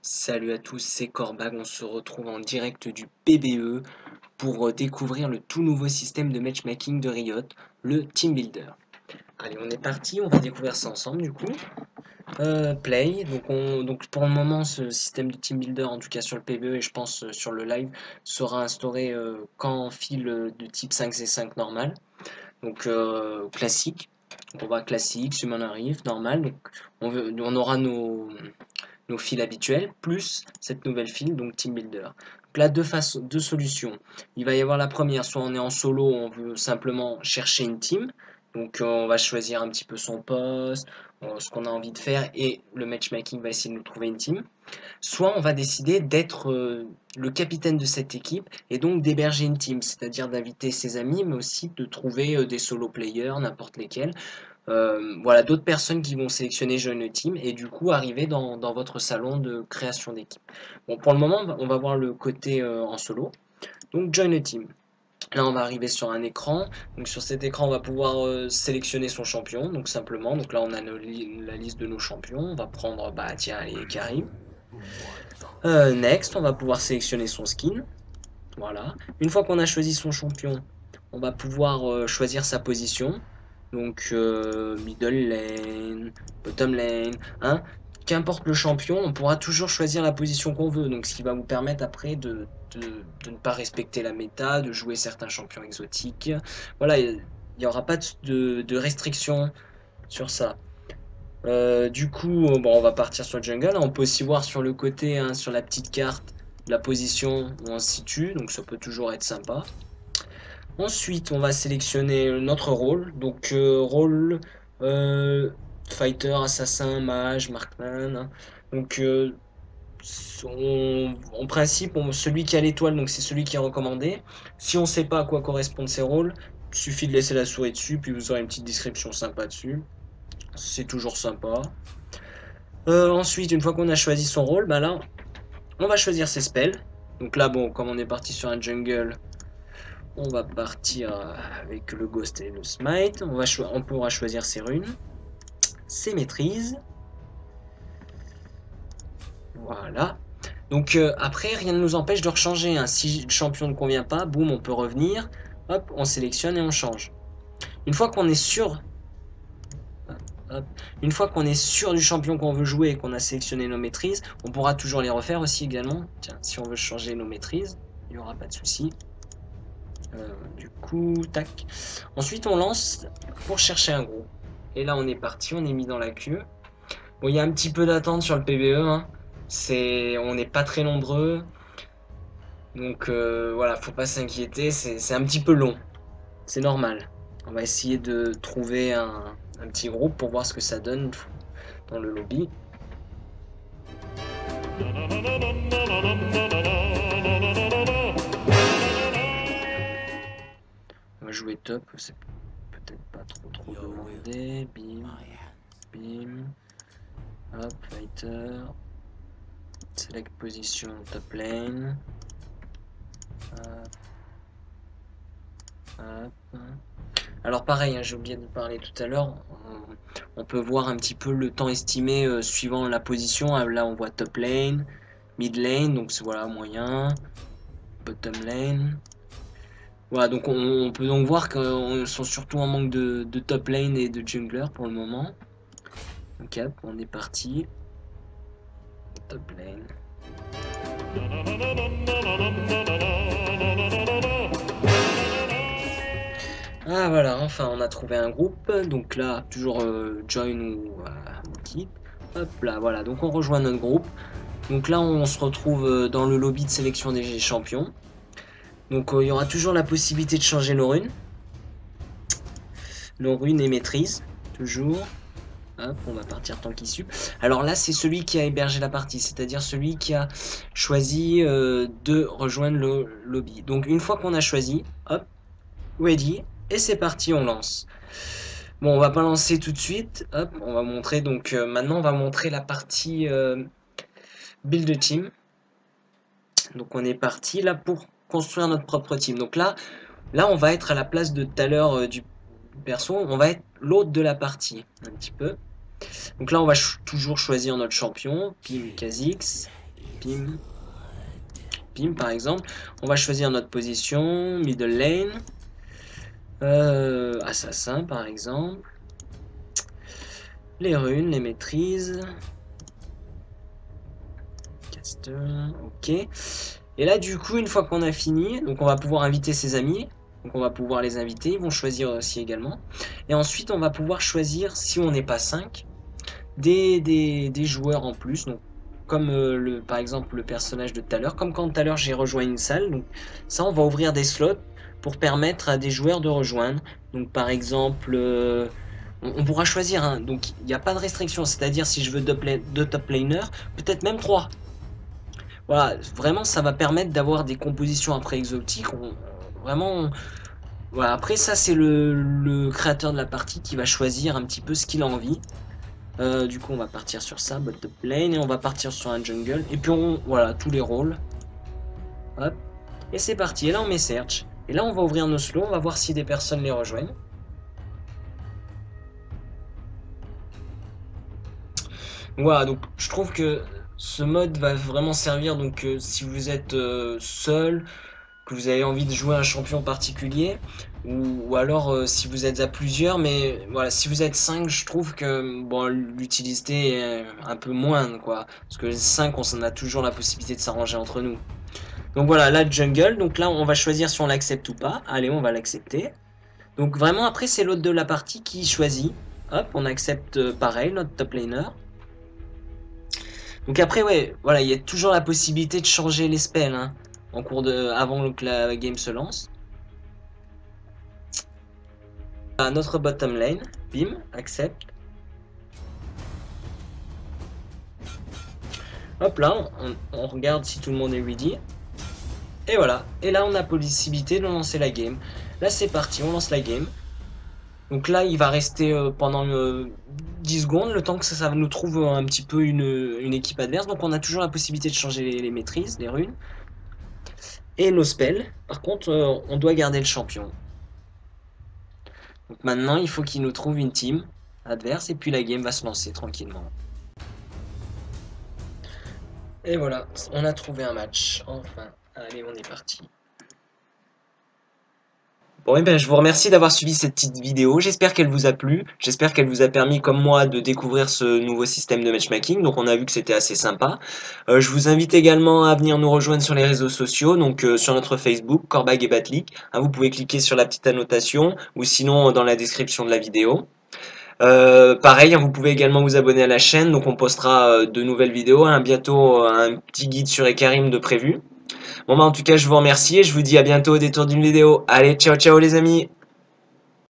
Salut à tous, c'est Corbag, on se retrouve en direct du PBE pour découvrir le tout nouveau système de matchmaking de Riot, le Team Builder. Allez, on est parti, on va découvrir ça ensemble du coup. Play, donc pour le moment ce système de Team Builder, en tout cas sur le PBE et je pense sur le live, sera instauré qu'en file de type 5c5 normal, donc classique. Donc on va classique, summon arrive, normal, donc on aura nos fils habituels, plus cette nouvelle file, donc Team Builder. Donc là, deux solutions. Il va y avoir la première, soit on est en solo, on veut simplement chercher une team. Donc on va choisir un petit peu son poste, ce qu'on a envie de faire, et le matchmaking va essayer de nous trouver une team. Soit on va décider d'être le capitaine de cette équipe, et donc d'héberger une team, c'est-à-dire d'inviter ses amis, mais aussi de trouver des solo players, n'importe lesquels, voilà, d'autres personnes qui vont sélectionner Join a Team et du coup arriver dans votre salon de création d'équipe. Bon, pour le moment, on va voir le côté en solo. Donc Join a Team. Là, on va arriver sur un écran. Donc sur cet écran, on va pouvoir sélectionner son champion. Donc simplement, donc là, on a la liste de nos champions. On va prendre, bah tiens, allez, Karim. Next, on va pouvoir sélectionner son skin. Voilà. Une fois qu'on a choisi son champion, on va pouvoir choisir sa position. Donc middle lane, bottom lane, hein. Qu'importe le champion, on pourra toujours choisir la position qu'on veut. Donc ce qui va vous permettre après de ne pas respecter la méta, de jouer certains champions exotiques. Voilà, il n'y aura pas de restrictions sur ça. Du coup, bon, on va partir sur le jungle. On peut aussi voir sur le côté, hein, sur la petite carte, la position où on se situe. Donc ça peut toujours être sympa. Ensuite, on va sélectionner notre rôle. Donc, rôle fighter, assassin, mage, markman, hein. Donc, en principe, celui qui a l'étoile, donc c'est celui qui est recommandé. Si on ne sait pas à quoi correspondent ces rôles, il suffit de laisser la souris dessus, puis vous aurez une petite description sympa dessus. C'est toujours sympa. Ensuite, une fois qu'on a choisi son rôle, bah là, on va choisir ses spells. Donc là, bon, comme on est parti sur un jungle, on va partir avec le Ghost et le Smite. On pourra choisir ses runes, ses maîtrises. Voilà. Donc après, rien ne nous empêche de rechanger, hein. Si le champion ne convient pas, boum, on peut revenir. Hop, on sélectionne et on change. Une fois qu'on est sûr, hop, une fois qu'on est sûr du champion qu'on veut jouer et qu'on a sélectionné nos maîtrises, on pourra toujours les refaire aussi également. Tiens, si on veut changer nos maîtrises, il n'y aura pas de souci. Du coup, tac. Ensuite, on lance pour chercher un groupe. Et là, on est parti, on est mis dans la queue. Bon, il y a un petit peu d'attente sur le PBE, hein. On n'est pas très nombreux. Donc voilà, faut pas s'inquiéter, c'est un petit peu long. C'est normal. On va essayer de trouver un petit groupe pour voir ce que ça donne dans le lobby. On va jouer top, c'est peut-être pas trop demandé. Bim, bim. Hop, fighter. Select position top lane. Hop. Hop. Alors pareil, hein, j'ai oublié de parler tout à l'heure, on peut voir un petit peu le temps estimé suivant la position. Là on voit top lane, mid lane, donc voilà, moyen, bottom lane. Voilà, donc on peut donc voir qu'on sont surtout en manque de top lane et de jungler pour le moment. Donc hop, on est parti. Top lane. Ah voilà, enfin on a trouvé un groupe, donc là toujours join ou équipe. Hop là, voilà, donc on rejoint notre groupe. Donc là on se retrouve dans le lobby de sélection des champions. Donc il y aura toujours la possibilité de changer nos runes. Nos runes et maîtrises, toujours. Hop, on va partir tant qu'il suit. Alors là c'est celui qui a hébergé la partie, c'est-à-dire celui qui a choisi de rejoindre le lobby. Donc une fois qu'on a choisi, hop, ready. Et c'est parti, on lance. Bon, on va pas lancer tout de suite. Hop, on va montrer. Donc maintenant, on va montrer la partie build team. Donc on est parti là pour construire notre propre team. Donc là on va être à la place de tout à l'heure du perso. On va être l'hôte de la partie, un petit peu. Donc là, on va toujours choisir notre champion. Pim, Kha'Zix. Pim. Pim par exemple. On va choisir notre position, middle lane. Assassin par exemple. Les runes, les maîtrises. Caster, ok. Et là du coup une fois qu'on a fini, donc on va pouvoir inviter ses amis. Donc on va pouvoir les inviter, ils vont choisir aussi également. Et ensuite on va pouvoir choisir, si on n'est pas 5, des joueurs en plus. Donc, comme par exemple le personnage de tout à l'heure, comme quand tout à l'heure j'ai rejoint une salle. Donc ça on va ouvrir des slots pour permettre à des joueurs de rejoindre. Donc par exemple, on pourra choisir, hein. Donc il n'y a pas de restriction, c'est-à-dire si je veux deux top laners, peut-être même 3. Voilà, vraiment ça va permettre d'avoir des compositions après exotiques. Vraiment, voilà. Après ça c'est le créateur de la partie qui va choisir un petit peu ce qu'il a envie. Du coup on va partir sur ça, bot top lane, et on va partir sur un jungle. Et puis voilà, tous les rôles. Hop. Et c'est parti, et là on met search. Et là on va ouvrir nos slots, on va voir si des personnes les rejoignent. Voilà, donc je trouve que ce mode va vraiment servir, donc si vous êtes seul, que vous avez envie de jouer un champion particulier, ou alors si vous êtes à plusieurs, mais voilà, si vous êtes 5, je trouve que bon, l'utilité est un peu moindre, quoi. Parce que 5, on a toujours la possibilité de s'arranger entre nous. Donc voilà, là, jungle, donc là, on va choisir si on l'accepte ou pas. Allez, on va l'accepter. Donc vraiment, après, c'est l'autre de la partie qui choisit. Hop, on accepte pareil, notre top laner. Donc après, ouais, voilà, il y a toujours la possibilité de changer les spells, hein, en cours avant que la game se lance. À notre bottom lane, bim, accept. Hop là, on regarde si tout le monde est ready. Et voilà, et là on a possibilité de lancer la game. Là c'est parti, on lance la game. Donc là il va rester pendant 10 secondes, le temps que ça nous trouve un petit peu une équipe adverse. Donc on a toujours la possibilité de changer les maîtrises, les runes. Et nos spells, par contre on doit garder le champion. Donc maintenant il faut qu'il nous trouve une team adverse et puis la game va se lancer tranquillement. Et voilà, on a trouvé un match, enfin. Allez, on est parti. Bon, et ben, je vous remercie d'avoir suivi cette petite vidéo. J'espère qu'elle vous a plu. J'espère qu'elle vous a permis, comme moi, de découvrir ce nouveau système de matchmaking. Donc, on a vu que c'était assez sympa. Je vous invite également à venir nous rejoindre sur les réseaux sociaux. Donc, sur notre Facebook, Korbag et Batlik. Hein, vous pouvez cliquer sur la petite annotation ou sinon dans la description de la vidéo. Pareil, hein, vous pouvez également vous abonner à la chaîne. Donc, on postera de nouvelles vidéos. Hein, bientôt, un petit guide sur Ekarim de prévu. Bon bah en tout cas je vous remercie et je vous dis à bientôt au détour d'une vidéo. Allez, ciao ciao les amis!